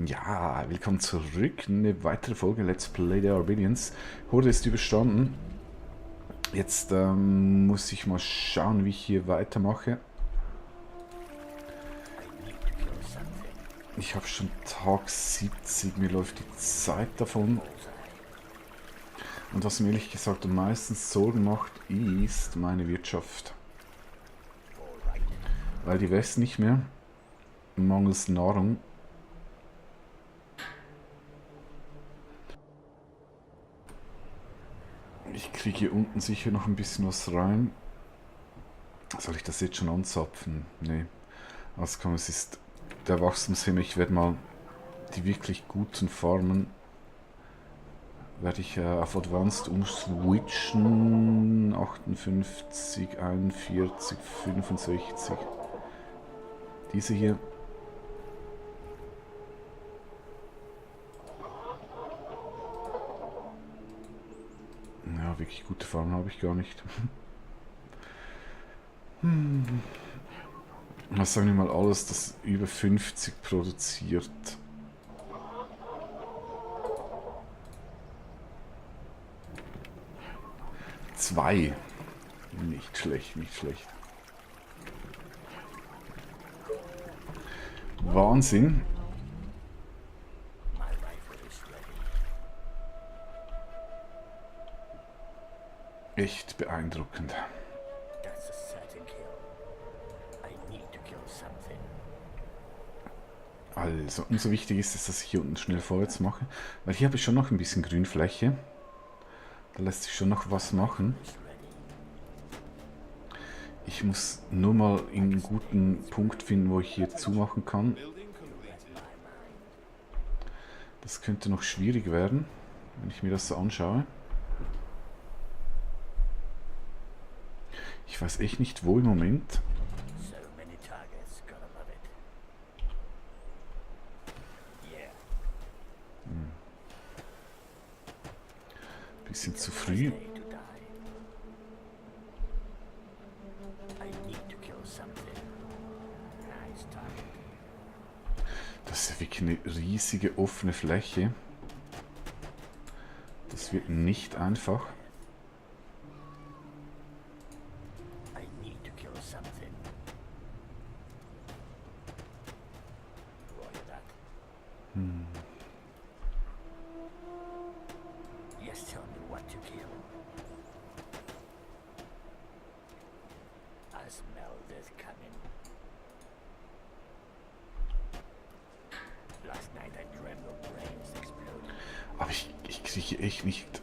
Ja, willkommen zurück. Eine weitere Folge Let's Play the Arbanians. Horde ist überstanden. Jetzt muss ich mal schauen, wie ich hier weitermache. Ich habe schon Tag 70, mir läuft die Zeit davon. Und was mir ehrlich gesagt am meisten Sorgen macht, ist meine Wirtschaft. Weil die wächst nicht mehr, mangels Nahrung. Ich kriege hier unten sicher noch ein bisschen was rein. Soll ich das jetzt schon anzapfen? Nee. Also komm, es ist der Wachstumshimmel. Ich werde mal die wirklich guten Farmen werde ich auf Advanced umswitchen. 58, 41, 65. Diese hier. Ja, wirklich gute Farmen habe ich gar nicht. Was sagen wir mal alles, das über 50 produziert. Zwei. Nicht schlecht, nicht schlecht. Wahnsinn. Echt beeindruckend. Also, umso wichtig ist es, dass ich hier unten schnell vorwärts mache. Weil hier habe ich schon noch ein bisschen Grünfläche. Da lässt sich schon noch was machen. Ich muss nur mal einen guten Punkt finden, wo ich hier zumachen kann. Das könnte noch schwierig werden, wenn ich mir das so anschaue. Ich weiß echt nicht, wo im Moment. Bisschen zu früh. Das ist ja wirklich eine riesige offene Fläche. Das wird nicht einfach. Aber ich kriege echt nicht...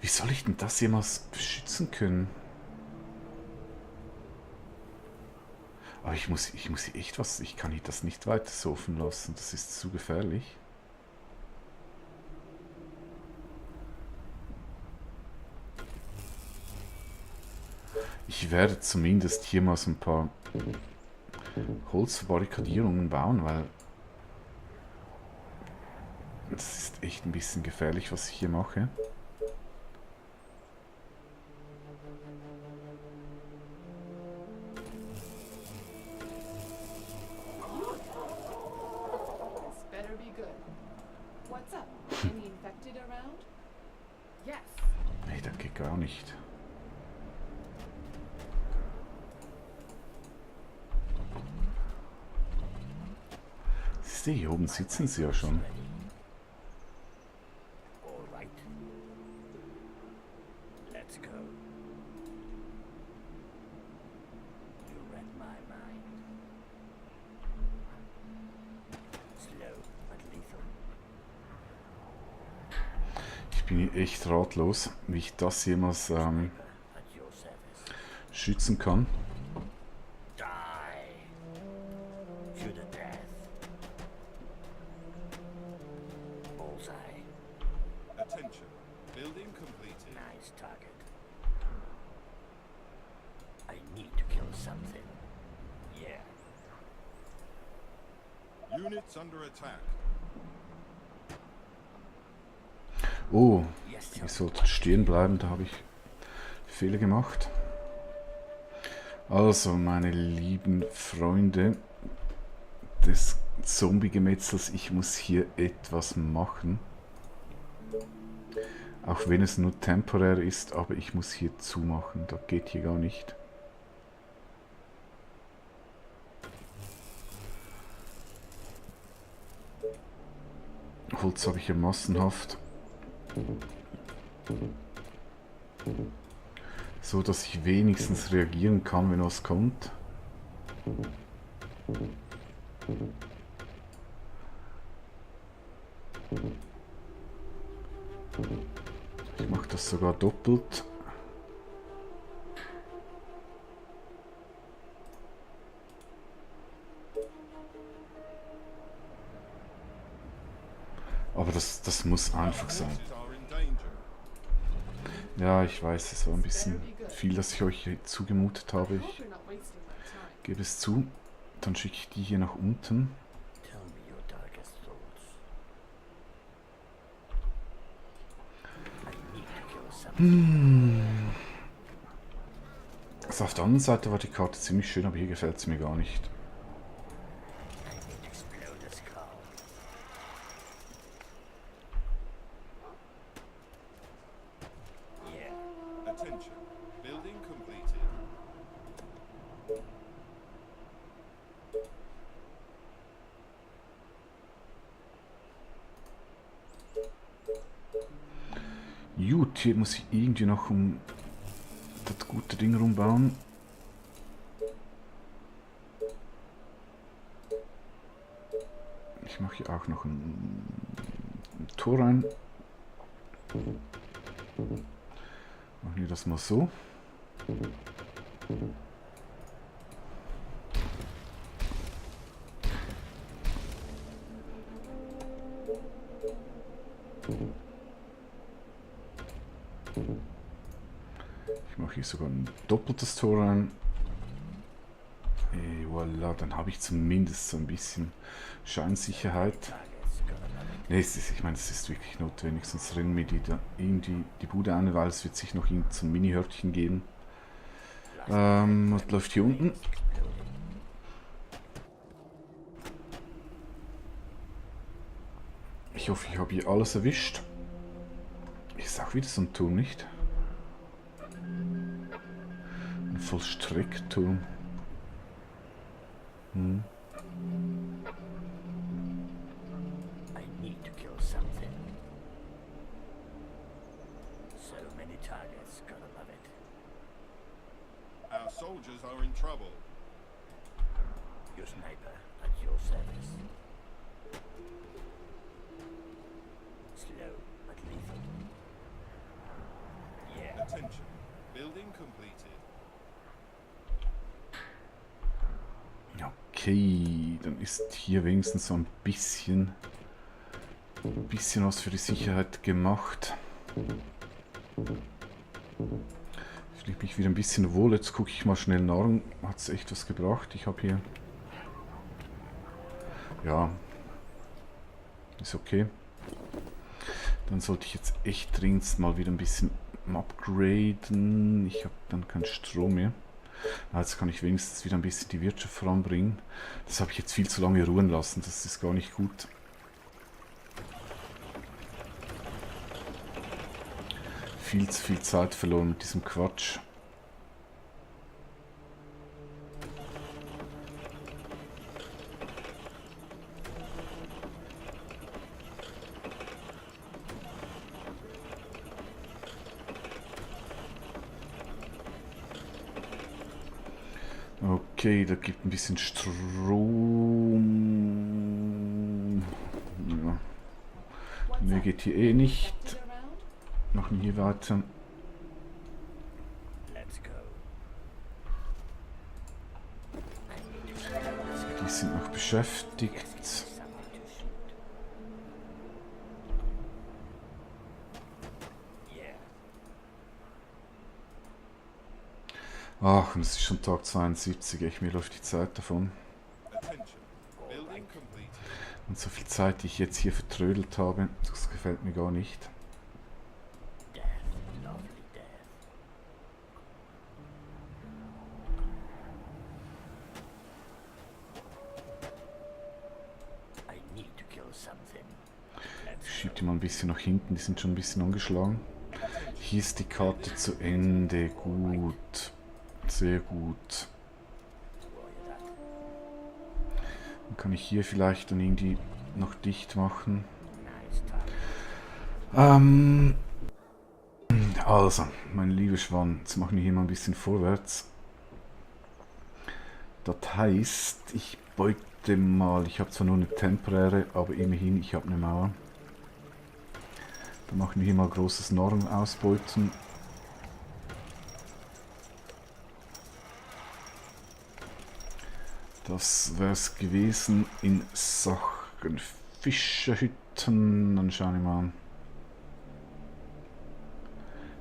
Wie soll ich denn das jemals beschützen können? Aber ich muss hier echt was... Ich kann hier das nicht weiter so offen lassen. Das ist zu gefährlich. Ich werde zumindest hier mal so ein paar Holzbarrikadierungen bauen, weil... Das ist echt ein bisschen gefährlich, was ich hier mache. Nee, das geht gar nicht. Siehst du, hier oben sitzen sie ja schon. Ich bin hier echt ratlos, wie ich das jemals schützen kann. Oh, ihr solltet stehen bleiben, da habe ich Fehler gemacht. Also, meine lieben Freunde des Zombie-Gemetzels. Ich muss hier etwas machen. Auch wenn es nur temporär ist, aber ich muss hier zumachen. Das geht hier gar nicht. Holz habe ich ja massenhaft. So, dass ich wenigstens reagieren kann, wenn was kommt. Ich mache das sogar doppelt. Aber das muss einfach sein. Ja, ich weiß, es war ein bisschen viel, dass ich euch hier zugemutet habe. Ich gebe es zu. Dann schicke ich die hier nach unten. Also auf der anderen Seite war die Karte ziemlich schön, aber hier gefällt es mir gar nicht. Gut, hier muss ich irgendwie noch um das gute Ding rumbauen. Ich mache hier auch noch ein Tor rein. Machen wir das mal so. Ich mache hier sogar ein doppeltes Tor rein. Et voilà, dann habe ich zumindest so ein bisschen Scheinsicherheit. Nee, ich meine, es ist wirklich notwendig, sonst rennen mir die da irgendwie die Bude ein, weil es wird sich noch zum Mini-Hörtchen geben. Was läuft hier unten? Ich hoffe, ich habe hier alles erwischt. Ist auch wieder so ein Turm, nicht? Ein Vollstreckturm. Hm. Soldiers are in trouble. Your sniper at your service. Slow but lethal. Yeah. Attention. Building completed. Okay, dann ist hier wenigstens so ein bisschen was für die Sicherheit gemacht. Ich fühle mich wieder ein bisschen wohl. Jetzt gucke ich mal schnell nach. Hat es echt was gebracht? Ich habe hier... Ja. Ist okay. Dann sollte ich jetzt echt dringend mal wieder ein bisschen upgraden. Ich habe dann keinen Strom mehr. Jetzt kann ich wenigstens wieder ein bisschen die Wirtschaft voranbringen. Das habe ich jetzt viel zu lange ruhen lassen. Das ist gar nicht gut. Viel zu viel Zeit verloren mit diesem Quatsch. Okay, da gibt ein bisschen Strom. Ja. Mehr geht hier eh nicht. Machen hier weiter. Die sind noch beschäftigt. Ach, und es ist schon Tag 72. Echt, mir läuft die Zeit davon. Und so viel Zeit, die ich jetzt hier vertrödelt habe, das gefällt mir gar nicht. something. Ich schiebe die mal ein bisschen nach hinten, die sind schon ein bisschen angeschlagen. Hier ist die Karte zu Ende. Gut. Sehr gut. Dann kann ich hier vielleicht dann irgendwie noch dicht machen. Nice time. Also, mein lieber Schwan, jetzt machen wir hier mal ein bisschen vorwärts. Das heißt, ich beute mal, ich habe zwar nur eine temporäre, aber immerhin, ich habe eine Mauer. Dann machen wir hier mal großes Nahrung ausbeuten. Das wäre es gewesen in Sachen Fischerhütten. Dann schauen wir mal an,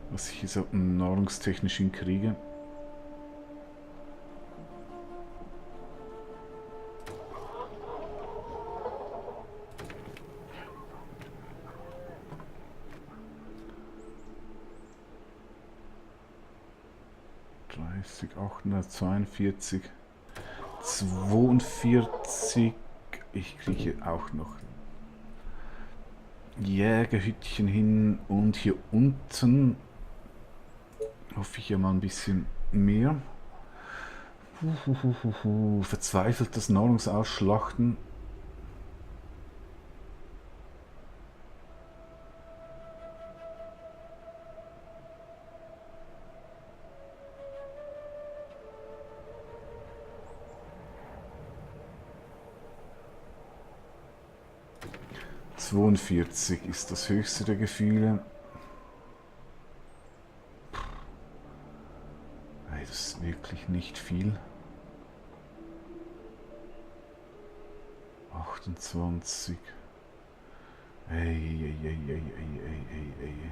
was ich hier so nahrungstechnisch hinkriege. ...842... 42... Ich kriege auch noch Jägerhütchen hin und hier unten hoffe ich ja mal ein bisschen mehr. Verzweifeltes Nahrungsausschlachten. ...42 ist das höchste der Gefühle. Ey, das ist wirklich nicht viel. 28. Ey, ey, ey, ey, ey, ey, ey, ey.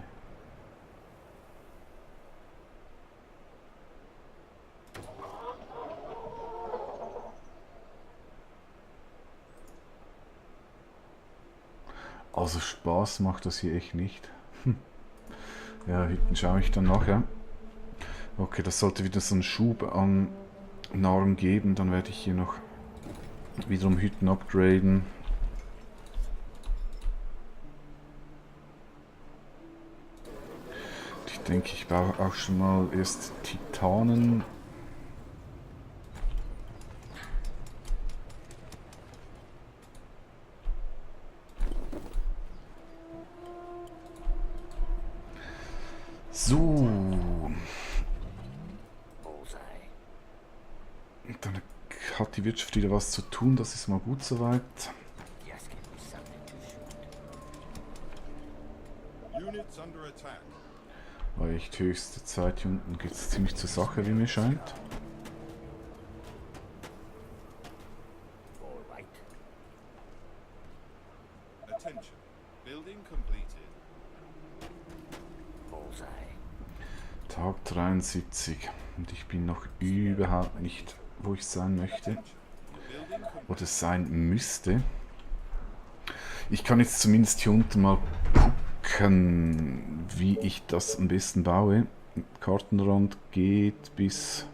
Also Spaß macht das hier echt nicht. Ja, hinten schaue ich dann nachher. Okay, das sollte wieder so einen Schub an Nahrung geben. Dann werde ich hier noch wiederum Hütten upgraden. Ich denke, ich baue auch schon mal erst Titanen. So. Dann hat die Wirtschaft wieder was zu tun, das ist mal gut soweit. Just give me something to shoot. Units under attack. War echt höchste Zeit, hier unten geht es ziemlich zur Sache, wie mir scheint. All right. Attention. Building completed. Bullseye. Tag 73 und ich bin noch überhaupt nicht, wo ich sein möchte Attention. Building complete. oder sein müsste. Ich kann jetzt zumindest hier unten mal gucken, wie ich das am besten baue. Kartenrand geht bis...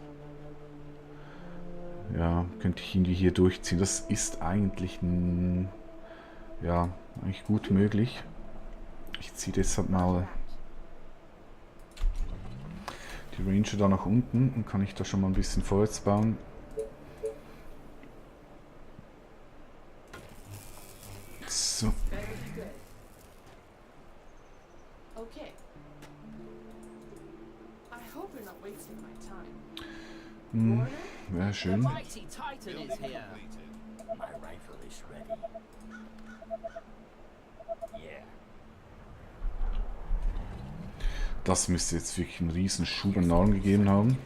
Ja, könnte ich irgendwie hier durchziehen. Das ist eigentlich ja, eigentlich gut möglich. Ich ziehe deshalb mal die Ranger da nach unten und kann ich da schon mal ein bisschen vorwärts bauen. So. Very good. Okay. I hope you're not wasting my time. Warner? Wäre The schön. mighty Titan is Building here. completed. My rifle is ready. Yeah. Das müsste jetzt wirklich einen riesen Schub an Nahrung gegeben haben.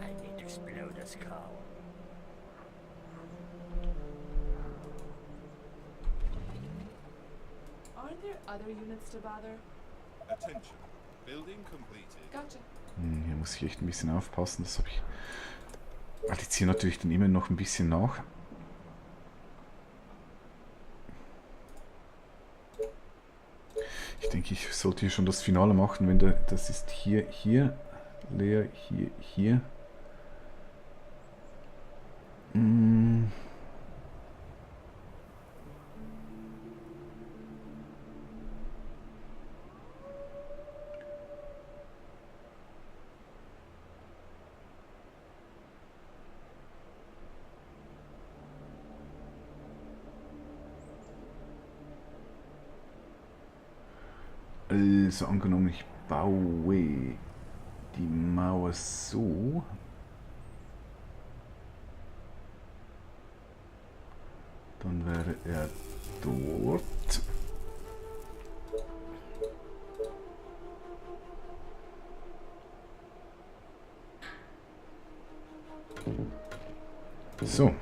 I need to explode this cow. Aren't there other units to bother? Attention. Building completed. Gotcha. Hier muss ich echt ein bisschen aufpassen. Das habe ich. Ah, die ziehen natürlich dann immer noch ein bisschen nach. Ich denke, ich sollte hier schon das Finale machen, wenn der. Das ist hier, leer, hier. Also angenommen, ich baue die Mauer so. Dann wäre er dort. So.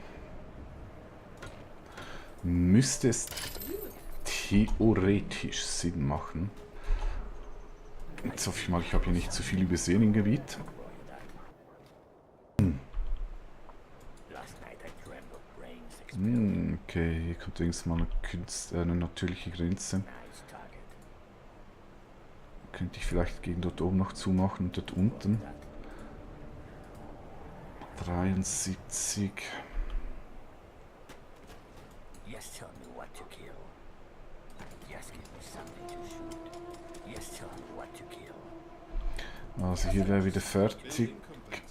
Müsste es theoretisch Sinn machen. Jetzt hoffe ich mal, ich habe hier nicht zu viel übersehen im Gebiet. Last night I dreamt of brains exploding. Okay, hier kommt übrigens mal eine natürliche Grenze. Nice target. Könnte ich vielleicht gegen dort oben noch zumachen und dort unten. 73. Yes, tell me what to kill. Yes, give me something to shoot. Yes, tell me what to kill. Also hier wäre wieder fertig. Building completed.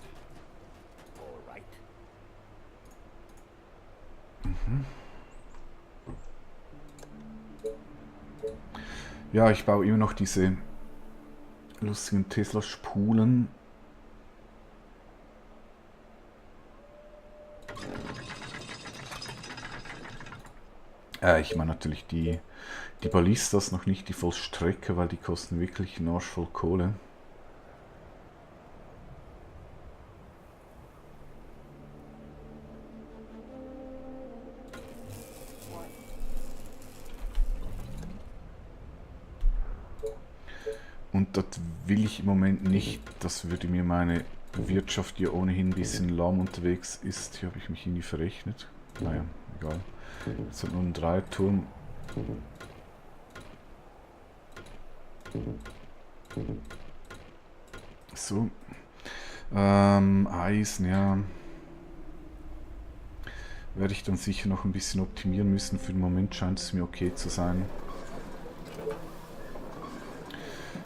All right. Ja, ich baue immer noch diese lustigen Tesla-Spulen. Ich meine natürlich die Ballistas, noch nicht die Vollstrecke, weil die kosten wirklich einen Arsch voll Kohle. Und das will ich im Moment nicht. Das würde mir meine Wirtschaft, die ja ohnehin ein bisschen lahm unterwegs ist. Hier habe ich mich irgendwie verrechnet. Naja, egal. Jetzt hat nur ein Dreiturm. So. Eisen, ja. Werde ich dann sicher noch ein bisschen optimieren müssen. Für den Moment scheint es mir okay zu sein.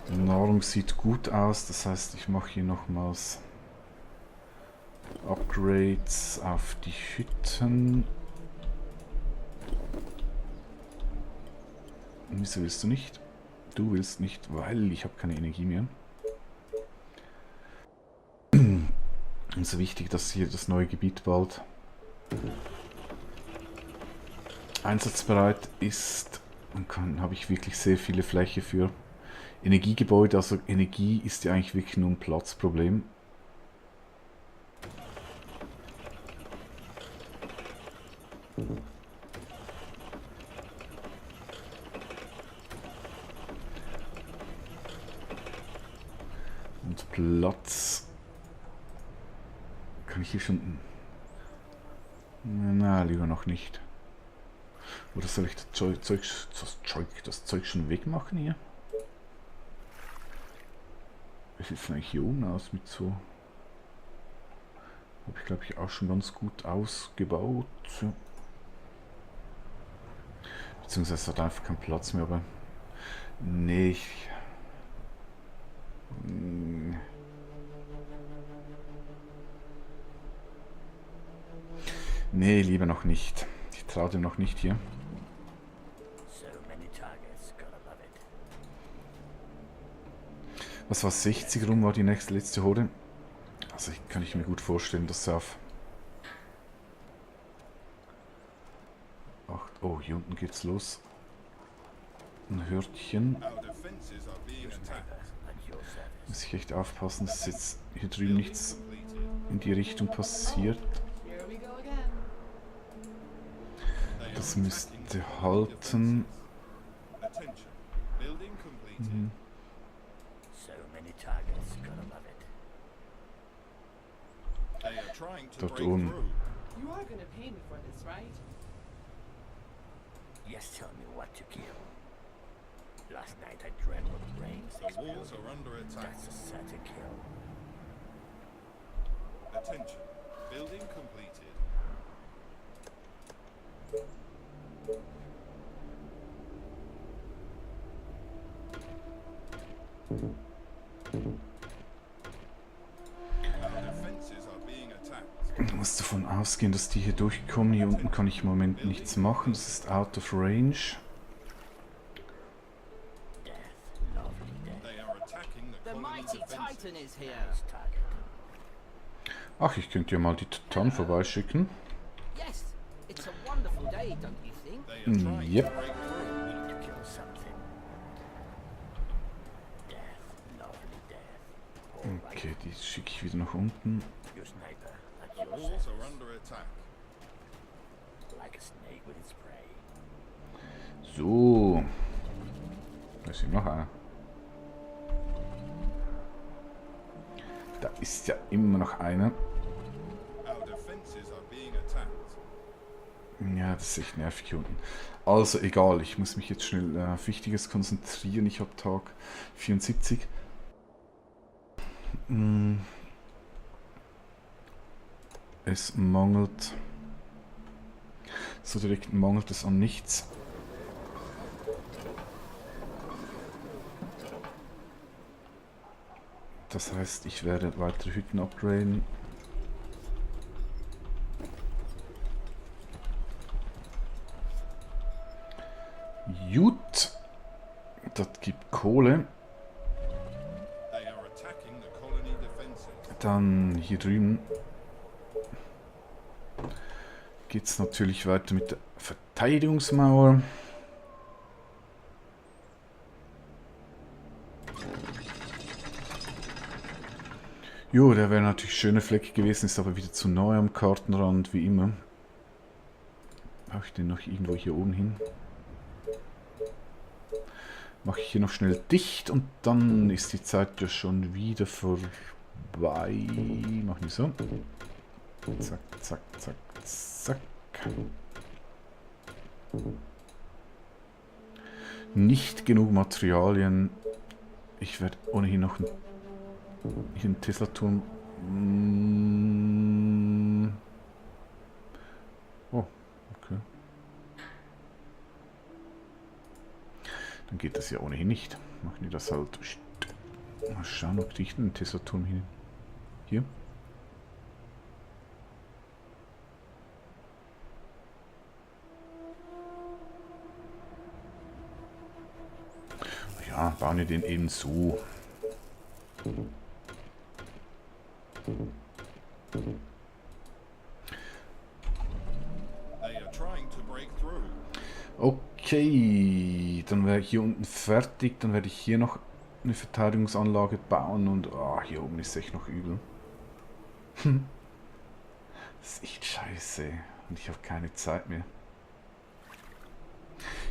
Die Nahrung sieht gut aus, das heißt, ich mache hier nochmals Upgrades auf die Hütten. Wieso willst du nicht? Du willst nicht, weil ich habe keine Energie mehr. Und so wichtig, dass hier das neue Gebiet bald einsatzbereit ist. Und habe ich wirklich sehr viele Fläche für Energiegebäude. Also Energie ist ja eigentlich wirklich nur ein Platzproblem. Und Platz kann ich hier schon... Na, lieber noch nicht. Oder soll ich das Zeug schon wegmachen hier? Wie sieht es eigentlich hier oben aus mit so... Habe ich glaube ich auch schon ganz gut ausgebaut. Beziehungsweise es hat einfach keinen Platz mehr, aber... Nee, ich... Nee, lieber noch nicht. Ich traue dem noch nicht hier. So many targets, gotta love it. Was war 60 rum, war die letzte Horde? Also kann ich mir gut vorstellen, dass er auf... Oh, hier unten geht's los. Ein Hörtchen. Our defenses are being attacked. At your service. Muss ich echt aufpassen, dass jetzt hier drüben nichts Completed. in die Richtung passiert. Here we go again. They are Das attacking müsste our halten. defenses. Attention. Building completed. So many targets, gotta love it. They are trying to Dort break oben. through. You are gonna pay me for this, right? Yes, tell me what to kill. Last night I dreamt of brains The walls exploding. are under attack. That's a certain kill. Attention. Building completed. Our defenses are being attacked. Du musst davon ausgehen, dass die hier durchkommen. Hier unten kann ich im Moment nichts machen. Das ist out of range. Death, love, Captain is here. Nice target. Ach, ich könnte ja mal die Titan vorbeischicken. Yes, it's a wonderful day, don't you think? They are trying Yep. to break through. Need to kill something. Death. Lovely death. All right. Okay, die schicke ich wieder nach unten. Your sniper. That's The your walls are service. under attack. Like a snake with its prey. So. Da ist ja noch einer. Da ist ja immer noch einer. Our defenses are being attacked. Ja, das ist echt nervig hier unten. Also egal, ich muss mich jetzt schnell auf Wichtiges konzentrieren. Ich habe Tag 74. Es mangelt. So direkt mangelt es an nichts. Das heißt, ich werde weitere Hütten upgraden. Gut. Das gibt Kohle. They are attacking the colony defenses. Dann hier drüben geht es natürlich weiter mit der Verteidigungsmauer. Jo, der wäre natürlich schöner Fleck gewesen, ist aber wieder zu neu am Kartenrand, wie immer. Mache ich den noch irgendwo hier oben hin? Mache ich hier noch schnell dicht und dann ist die Zeit ja schon wieder vorbei. Machen wir so. Zack, zack, zack, zack. Nicht genug Materialien. Ich werde ohnehin noch einen Tesla-Turm. Oh, okay. Dann geht das ja ohnehin nicht. Machen die das halt. Mal schauen, ob ich einen Tesla-Turm hin. Hier. Ja, bauen wir den eben so. They are trying to break through. Okay, dann wäre ich hier unten fertig. Dann werde ich hier noch eine Verteidigungsanlage bauen und hier oben ist echt noch übel. Das ist echt scheiße und ich habe keine Zeit mehr.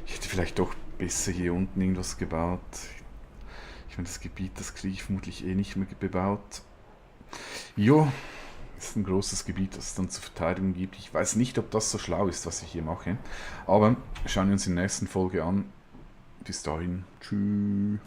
Ich hätte vielleicht doch besser hier unten irgendwas gebaut. Ich meine, das Gebiet, das kriege ich vermutlich eh nicht mehr bebaut. Jo, ist ein großes Gebiet, das es dann zur Verteidigung gibt. Ich weiß nicht, ob das so schlau ist, was ich hier mache. Aber schauen wir uns in der nächsten Folge an. Bis dahin. Tschüss.